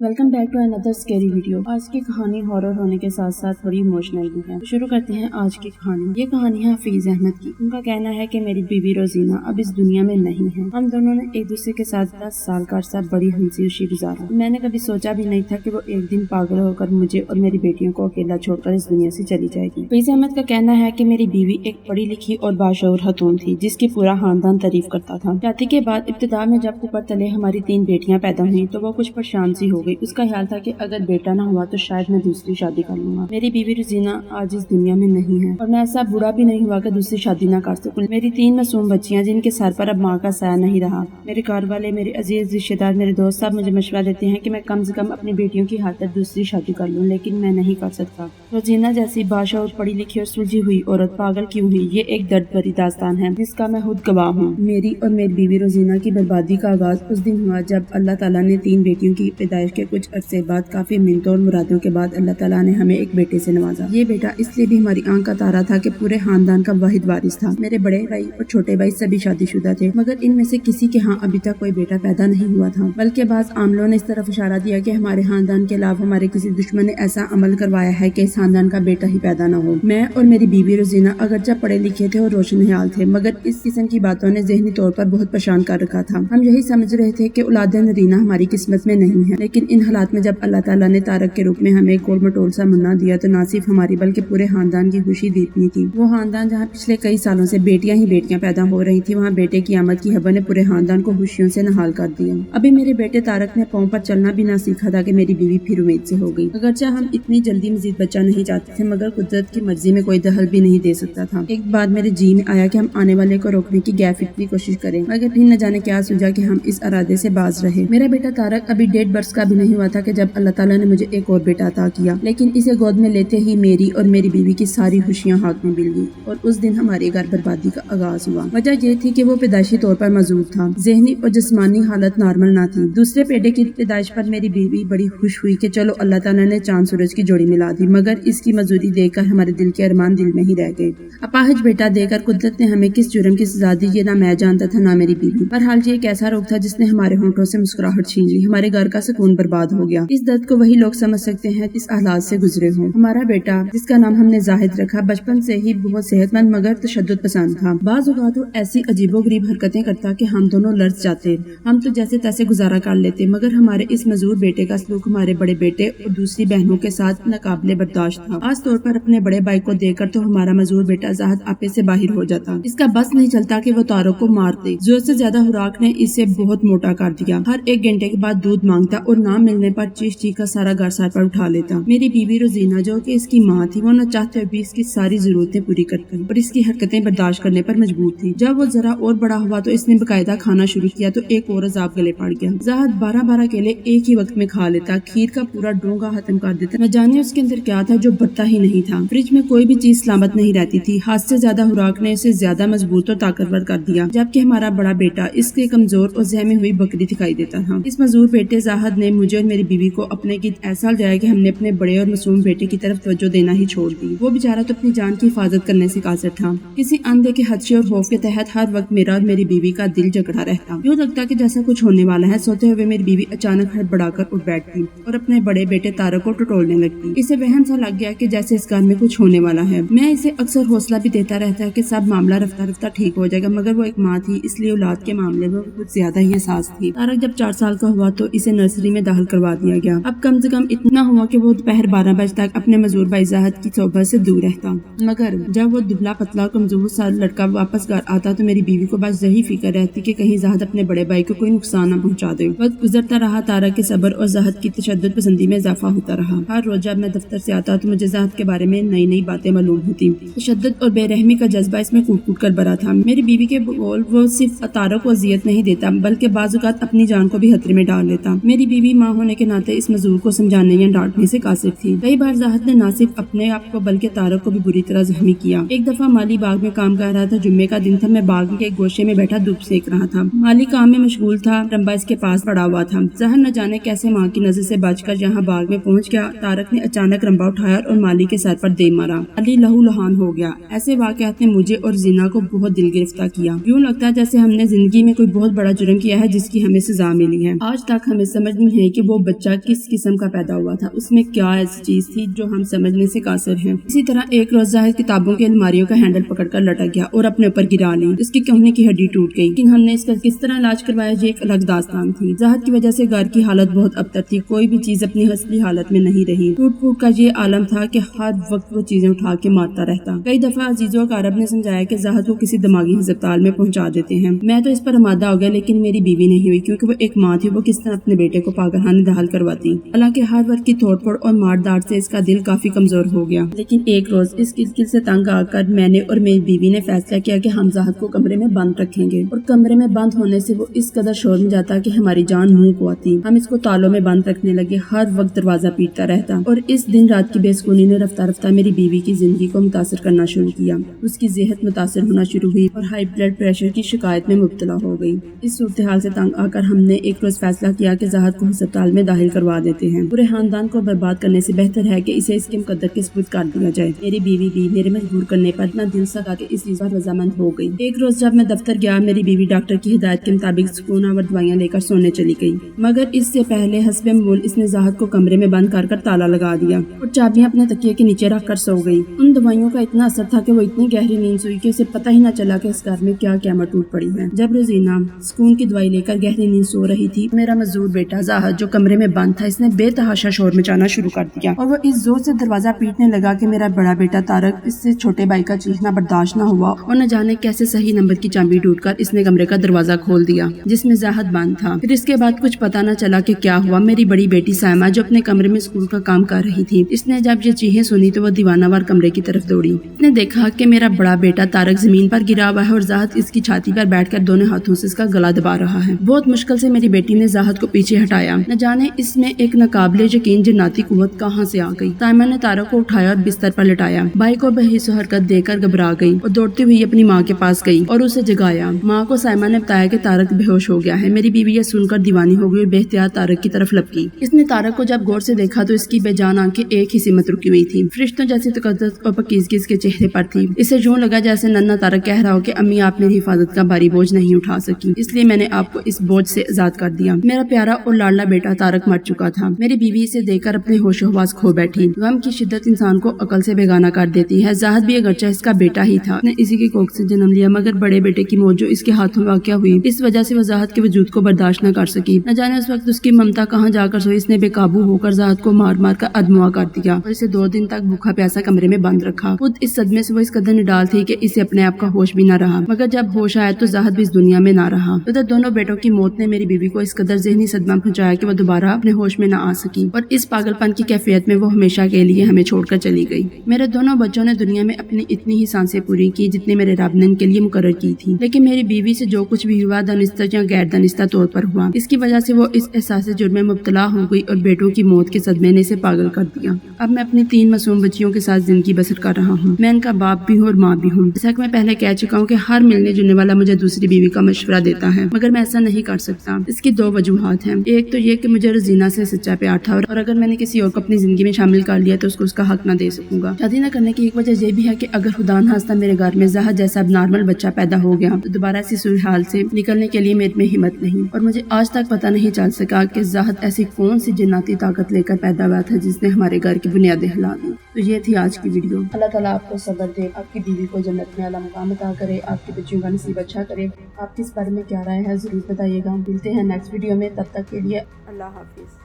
Welcome back to another scary video. आज की कहानी हॉरर होने के साथ साथ थोड़ी इमोशनल भी है। शुरू करते हैं आज की कहानी। ये कहानी है हफीज अहमद की। उनका कहना है कि मेरी बीवी रोजीना अब इस दुनिया में नहीं है। हम दोनों ने एक दूसरे के साथ 10 साल का अरसा बड़ी हंसी खुशी गुजारा। मैंने कभी सोचा भी नहीं था कि वो एक दिन पागल होकर मुझे और मेरी बेटियों को अकेला छोड़कर इस दुनिया से चली जाएगी। हफीज अहमद का कहना है कि मेरी बीवी एक पढ़ी लिखी और बाशऊर खतून थी जिसकी पूरा खानदान तारीफ करता था। शादी के बाद इब्तिदा में जब ऊपर तले हमारी 3 बेटियां पैदा हुई तो वो कुछ परेशान सी हो गई। उसका ख्याल था कि अगर बेटा ना हुआ तो शायद मैं दूसरी शादी कर लूंगा। मेरी बीवी रोजीना आज इस दुनिया में नहीं है और मैं ऐसा बुरा भी नहीं हुआ कि दूसरी शादी ना कर सकूं। मेरी 3 मासूम बच्चियां जिनके सर पर अब माँ का साया नहीं रहा। मेरे घर वाले, मेरे अजीज रिश्तेदार, मेरे दोस्त सब मुझे मशवरा देते हैं कि मैं कम से कम अपनी बेटियों की खातिर दूसरी शादी कर लूं, लेकिन मैं नहीं कर सकता। रोजीना जैसी बाशऊर, पढ़ी लिखी और सुलझी हुई औरत पागल क्यों हुई, ये एक दर्द भरी दास्तान है जिसका मैं खुद गवाह हूँ। मेरी और मेरी बीवी रोजीना की बर्बादी का आगाज उस दिन हुआ जब अल्लाह ताला ने 3 बेटियों की पैदाइश के कुछ अरसे बाद काफी मिन्नतों और मुरादों के बाद अल्लाह ताला ने हमें एक बेटे से नवाजा। ये बेटा इसलिए भी हमारी आंख का तारा था कि पूरे खानदान का वाहिद वारिस था। मेरे बड़े भाई और छोटे भाई सभी शादीशुदा थे, मगर इनमें से किसी के यहाँ अभी तक कोई बेटा पैदा नहीं हुआ था। बल्कि बाज़ आमलों ने इस तरफ इशारा दिया कि हमारे खानदान के अलावा हमारे किसी दुश्मन ने ऐसा अमल करवाया है कि इस खानदान का बेटा ही पैदा न हो। मैं और मेरी बीवी रोजीना अगरचे पढ़े लिखे थे और रोशन ख्याल थे, मगर इस किस्म की बातों ने ज़हनी तौर पर बहुत परेशान कर रखा था। हम यही समझ रहे थे कि औलाद नरीना हमारी किस्मत में नहीं है, लेकिन इन हालात में जब अल्लाह ताला ने तारक के रूप में हमें गोल मटोल सा मुन्ना दिया तो ना सिर्फ हमारी बल्कि पूरे खानदान की खुशी दीपनी थी। वो खानदान जहाँ पिछले कई सालों से बेटियां ही बेटियां पैदा हो रही थी, वहाँ बेटे की आमद की खबर ने पूरे खानदान को खुशियों से नहाल कर दिया। अभी मेरे बेटे तारक ने पाँव पर चलना भी ना सीखा था कि मेरी बीवी फिर उम्मीद से हो गई। अगरचे हम इतनी जल्दी मजीद बच्चा नहीं चाहते थे, मगर कुदरत की मर्जी में कोई दखल भी नहीं दे सकता था। एक बार मेरे जी में आया कि हम आने वाले को रोकने की गैर फिक्री कोशिश करें, मगर फिर न जाने क्या सूझा कि हम इस इरादे से बाज रहे। मेरा बेटा तारक अभी 1.5 वर्ष का भी नहीं हुआ था कि जब अल्लाह ताला ने मुझे एक और बेटा अता किया, लेकिन इसे गोद में लेते ही मेरी और मेरी बीवी की सारी खुशियां हाथ में मिल गई और उस दिन हमारे घर बर्बादी का आगाज हुआ। वजह ये थी कि वो पैदाइशी तौर पर मजबूर था, ज़हनी और जिस्मानी हालत नॉर्मल ना थी। दूसरे बेटे की पैदाइश पर मेरी बीवी बड़ी खुश हुई कि चलो अल्लाह ताला ने चांद सूरज की जोड़ी मिला दी, मगर इसकी मजदूरी देखकर हमारे दिल के अरमान दिल में ही रह गए। अपाहिज बेटा देकर कुदरत ने हमें किस जुर्म की सजा दी ये ना मैं जानता था ना मेरी बीवी। बहरहाल ये एक ऐसा रोग था जिसने हमारे होंठों से मुस्कुराहट छीन ली, हमारे घर का सुकून बर्बाद हो गया। इस दर्द को वही लोग समझ सकते हैं इस हालात से गुजरे हों। हमारा बेटा, जिसका नाम हमने जाहिद रखा, बचपन से ही बहुत सेहतमंद मगर तशद्दुद पसंद था। बाज़ औक़ात वो ऐसी अजीबोगरीब हरकतें करता कि हम दोनों लर्ज़ जाते। हम तो जैसे तैसे गुजारा कर लेते, मगर हमारे इस मजूर बेटे का सलूक हमारे बड़े बेटे और दूसरी बहनों के साथ नाकाबिले बर्दाश्त था। खास तौर पर अपने बड़े भाई को देखकर तो हमारा मजूर बेटा जाहिद आपे से बाहर हो जाता। इसका बस नहीं चलता कि वो तारों को मार दे। जोर से ज्यादा खुराक ने इसे बहुत मोटा कर दिया। हर 1 घंटे के बाद दूध मांगता और ना मिलने पर चीख चीख का सारा घर सर पर उठा लेता। मेरी बीवी रोजीना, जो कि इसकी माँ थी, वो न चाहते भी इसकी सारी जरूरतें पूरी करती और इसकी हरकतें बर्दाश्त करने पर मजबूर थी। जब वो जरा और बड़ा हुआ तो इसने बकायदा खाना शुरू किया तो एक और अजाब गले पड़ गया। जाहिद 12-12 केले एक ही वक्त में खा लेता, खीर का पूरा डोंगा खत्म कर देता। न जाने उसके अंदर क्या था जो बढ़ता ही नहीं था। फ्रिज में कोई भी चीज सलामत नहीं रहती थी। हाथ से ज्यादा खुराक ने इसे ज्यादा मजबूत और ताकतवर कर दिया, जबकि हमारा बड़ा बेटा इसके कमजोर और जहमी हुई बकरी दिखाई देता था। इस मजबूर बेटे जाहिद ने मुझे और मेरी बीवी को अपने गिद ऐसा लजाया कि हमने अपने बड़े और मासूम बेटे की तरफ तवज्जो देना ही छोड़ दी। वो बेचारा तो अपनी जान की हिफाजत करने से कासिर था। किसी अनदेखे खदशे और खौफ के तहत हर वक्त मेरा और मेरी बीवी का दिल जकड़ा रहता। यूँ लगता कि जैसा कुछ होने वाला है। सोते हुए मेरी बीवी अचानक हड़बड़ाकर उठ बैठती और अपने बड़े बेटे तारक को टटोलने लगती। इसे वहम सा लग गया कि जैसे इस घर में कुछ होने वाला है। मैं इसे अक्सर हौसला भी देता रहता है कि सब मामला रफ्ता रफ्ता ठीक हो जाएगा, मगर वो एक माँ थी, इसलिए औलाद के मामले में कुछ ज्यादा ही एहसास थी। तारक जब 4 साल का हुआ तो इसे नर्सरी में दाखिल करवा दिया गया। अब कम से कम इतना हुआ कि वो दोपहर 12 बजे तक अपने मजूर भाई जाहिद की सोबत से दूर रहता। मगर जब वो दुबला पतला कमजोर सा लड़का वापस घर आता तो मेरी बीवी को बस यही फिक्र रहती कि कहीं जाहिद अपने बड़े भाई को कोई नुकसान न पहुंचा दे। वक्त गुजरता रहा, तारक के सब्र और जाहिद की तशद्दुद पसंदी में इजाफा होता रहा। हर रोज जब मैं दफ्तर से आता तो मुझे जाहिद के बारे में नई नई बातें मालूम होती। तशद्दुद और बेरहमी का जज्बा इसमें कूट कूट कर भरा था। मेरी बीवी के बोल वो सिर्फ तारक को अजियत नहीं देता, बल्कि बाज़ औक़ात अपनी जान को भी खतरे में डाल लेता। मेरी बीवी माँ होने के नाते इस मजदूर को समझाने या डांटने से कासिर थी। कई बार जाहिद ने न सिर्फ अपने आप को बल्कि तारक को भी बुरी तरह जख्मी किया। एक दफा माली बाग में काम कर रहा था। जुम्मे का दिन था। मैं बाग के एक गोशे में बैठा धूप सेक रहा था। माली काम में मशगूल था। रंबा इसके पास पड़ा हुआ था। जाहिद न जाने कैसे माँ की नजर से बचकर यहाँ बाग में पहुँच गया। तारक ने अचानक रंबा उठाया और माली के सर पर दे मारा। अली लहू लहान हो गया। ऐसे वाक़यात ने मुझे और जीना को बहुत दिल गिरफ्तार किया। यूँ लगता है जैसे हमने जिंदगी में कोई बहुत बड़ा जुर्म किया है जिसकी हमें सजा मिली है। आज तक हमें समझ नहीं نہیں کہ وہ بچہ کس قسم کا پیدا ہوا تھا، اس میں کیا ایسی چیز تھی جو ہم سمجھنے سے قاصر ہیں۔ اسی طرح ایک روز زاہد کتابوں کے الماریوں کا ہینڈل پکڑ کر لٹک گیا اور اپنے اوپر گرا لی، اس کی کہنے کی ہڈی ٹوٹ گئی، لیکن ہم نے اس کا کس طرح علاج کروایا یہ ایک الگ داستان تھی۔ زاہد کی وجہ سے گھر کی حالت بہت ابتر تھی، کوئی بھی چیز اپنی اصلی حالت میں نہیں رہی۔ ٹوٹ پھوٹ کا یہ عالم تھا کہ ہر وقت وہ چیزیں اٹھا کے مارتا رہتا۔ کئی دفعہ عزیز و اقارب نے سمجھایا کہ زاہد کو کسی دماغی ہسپتال میں پہنچا دیتے ہیں۔ میں تو اس پر آمادہ ہو گیا، لیکن میری بیوی نہیں ہوئی، کیونکہ وہ ایک ماں تھی، وہ کس طرح اپنے بیٹے کو پاگلخانے داخل کرواتی۔ حالانکہ ہر وقت کی توڑ پھوڑ اور مار داڑ سے اس کا دل کافی کمزور ہو گیا، لیکن ایک روز اس کل سے تنگ آ کر میں نے اور میری بیوی نے فیصلہ کیا کہ ہم زاہد کو کمرے میں بند رکھیں گے، اور کمرے میں بند ہونے سے وہ اس قدر شور میں جاتا کہ ہماری جان منہ کو آتی۔ ہم اس کو تالوں میں بند رکھنے لگے، ہر وقت دروازہ پیٹتا رہتا، اور اس دن رات کی بے سکونی نے رفتہ رفتہ میری بیوی کی زندگی کو متاثر کرنا شروع کیا۔ اس کی صحت متاثر ہونا شروع ہوئی اور ہائی بلڈ پریشر کی شکایت میں مبتلا ہو گئی۔ اس صورتحال سے تنگ آ کر ہم نے ایک روز فیصلہ کیا کہ زاہد کو ہسپتال میں داخل کروا دیتے ہیں۔ پورے خاندان کو برباد کرنے سے بہتر ہے کہ اسے اس کے مقدر کے سپرد کر دیا جائے۔ میری بیوی بھی میرے مجبور کرنے پر اتنا دل سکا کہ اس چیز پر رضامند ہو گئی۔ ایک روز جب میں دفتر گیا، میری بیوی ڈاکٹر کی ہدایت کے مطابق سکون آور دوائیاں لے کر سونے چلی گئی، مگر اس سے پہلے حسب معمول اس نے زاہد کو کمرے میں بند کر تالا لگا دیا اور چابیاں اپنے تکیے کے نیچے رکھ کر سو گئی۔ ان دوائیوں کا اتنا اثر تھا کہ وہ اتنی گہری نیند سوئی کہ اسے پتہ ہی نہ چلا کہ اس گھر میں کیا قیامت ٹوٹ پڑی ہے۔ جب روزینہ سکون کی دوائی لے کر گہری نیند سو رہی تھی، میرا مزدور بیٹا زاہد جو کمرے میں بند تھا، اس نے بے تحاشا شور مچانا شروع کر دیا، اور وہ اس زور سے دروازہ پیٹنے لگا کہ میرا بڑا بیٹا طارق، اس سے چھوٹے بھائی کا چیخنا برداشت نہ ہوا، اور نہ جانے کیسے صحیح نمبر کی چابی ڈھونڈ کر اس نے کمرے کا دروازہ کھول دیا جس میں زاہد بند تھا۔ پھر اس کے بعد کچھ پتہ نہ چلا کہ کیا ہوا۔ میری بڑی بیٹی سائمہ جو اپنے کمرے میں اسکول کا کام کر رہی تھی، اس نے جب یہ چیخیں سنی تو وہ دیوانہ وار کمرے کی طرف دوڑی۔ اس نے دیکھا کہ میرا بڑا بیٹا طارق زمین پر گرا ہوا ہے اور زاہد اس کی چھاتی پر بیٹھ کر دونوں ہاتھوں سے اس کا گلا دبا رہا ہے۔ بہت مشکل سے میری بیٹی نے زاہد کو پیچھے ہٹایا، نہ جانے اس میں ایک ناقابل یقین جناتی قوت کہاں سے آ گئی۔ سائمہ نے طارق کو اٹھایا اور بستر پر لٹایا۔ بھائی کو بے حس و حرکت دیکھ کر گھبرا گئی اور دوڑتی ہوئی اپنی ماں کے پاس گئی اور اسے جگایا۔ ماں کو سائمہ نے بتایا کہ طارق بے ہوش ہو گیا ہے۔ میری بیوی یہ سن کر دیوانی ہو گئی اور بے احتیاط طارق کی طرف لپکی۔ اس نے طارق کو جب غور سے دیکھا تو اس کی بے جان آنکھیں ایک ہی سمت رکی ہوئی تھی، فرشتوں جیسی تقدس اور پاکیزگی اس کے چہرے پر تھی۔ اسے یوں لگا جیسے ننھا طارق کہہ رہا ہو کہ امی آپ میری حفاظت کا بھاری بوجھ نہیں اٹھا سکی، اس لیے میں نے آپ کو اس بوجھ سے آزاد کر دیا۔ میرا پیارا اور لاڈلا بیٹا طارق مر چکا تھا۔ میری بیوی اسے دیکھ کر اپنے ہوش و حواس کھو بیٹھی۔ غم کی شدت انسان کو عقل سے بیگانہ کر دیتی ہے۔ زاہد بھی اگرچہ اس کا بیٹا ہی تھا، نے اسی کی کوکھ سے جنم لیا، مگر بڑے بیٹے کی موت جو اس کے ہاتھوں واقع ہوئی، اس وجہ سے وہ زاہد کے وجود کو برداشت نہ کر سکی۔ نہ جانے اس وقت اس کی ممتا کہاں جا کر سوئی، اس نے بے قابو ہو کر زاہد کو مار مار کر ادموا کر دیا اور اسے 2 دن تک بھوکا پیاسا کمرے میں بند رکھا۔ خود اس صدمے سے وہ اس قدر نڈال تھی کہ اسے اپنے آپ کا ہوش بھی نہ رہا، مگر جب ہوش آیا تو زاہد بھی اس دنیا میں نہ رہا۔ ادھر دونوں بیٹوں کی موت نے میری بیوی کو اس قدر ذہنی صدمہ پہنچایا کہ وہ دوبارہ اپنے ہوش میں نہ آ سکی، اور اس پاگل پن کی کیفیت میں وہ ہمیشہ کے لیے ہمیں چھوڑ کر چلی گئی۔ میرے دونوں بچوں نے دنیا میں اپنی اتنی ہی سانسیں پوری کی جتنی میرے رب نے ان کے لیے مقرر کی تھی، لیکن میری بیوی سے جو کچھ بھی ہوا دانستہ یا غیر دانستہ طور پر ہوا، اس کی وجہ سے وہ اس احساس جرم میں مبتلا ہو گئی اور بیٹوں کی موت کے صدمے نے اسے پاگل کر دیا۔ اب میں اپنی 3 معصوم بچیوں کے ساتھ زندگی بسر کر رہا ہوں۔ میں ان کا باپ بھی ہوں اور ماں بھی ہوں۔ جیسا کہ میں پہلے کہہ چکا ہوں کہ ہر ملنے جلنے والا مجھے دوسری بیوی کا مشورہ دیتا ہے، مگر میں ایسا نہیں کر سکتا۔ اس کی 2 وجوہات ہیں۔ ایک تو یہ کہ مجھے روزینہ سے سچا پیار تھا، اور اگر میں نے کسی اور کو اپنی زندگی میں شامل کر لیا تو اس کو اس کا حق نہ دے سکوں گا۔ شادی نہ کرنے کی ایک وجہ یہ بھی ہے کہ اگر خدا نخواستہ میرے گھر میں زاہد جیسا اب نارمل بچہ پیدا ہو گیا تو دوبارہ ایسی صورتحال سے نکلنے کے لیے میرے میں ہمت نہیں، اور مجھے آج تک پتہ نہیں چل سکا کہ زاہد ایسی کون سی جناتی طاقت لے کر پیدا ہوا تھا جس نے ہمارے گھر کی بنیادیں ہلا دی۔ تو یہ تھی آج کی ویڈیو۔ اللہ تعالیٰ آپ کو صبر دے، آپ کی بیوی کو جنت میں اعلیٰ مقام عطا کرے، آپ کی بچیوں کا نصیب اچھا کرے۔ آپ کس بارے میں کیا رائے ہے ضرور بتائیے گا۔ ملتے ہیں نیکسٹ ویڈیو میں، تب تک کے لیے اللہ حافظ۔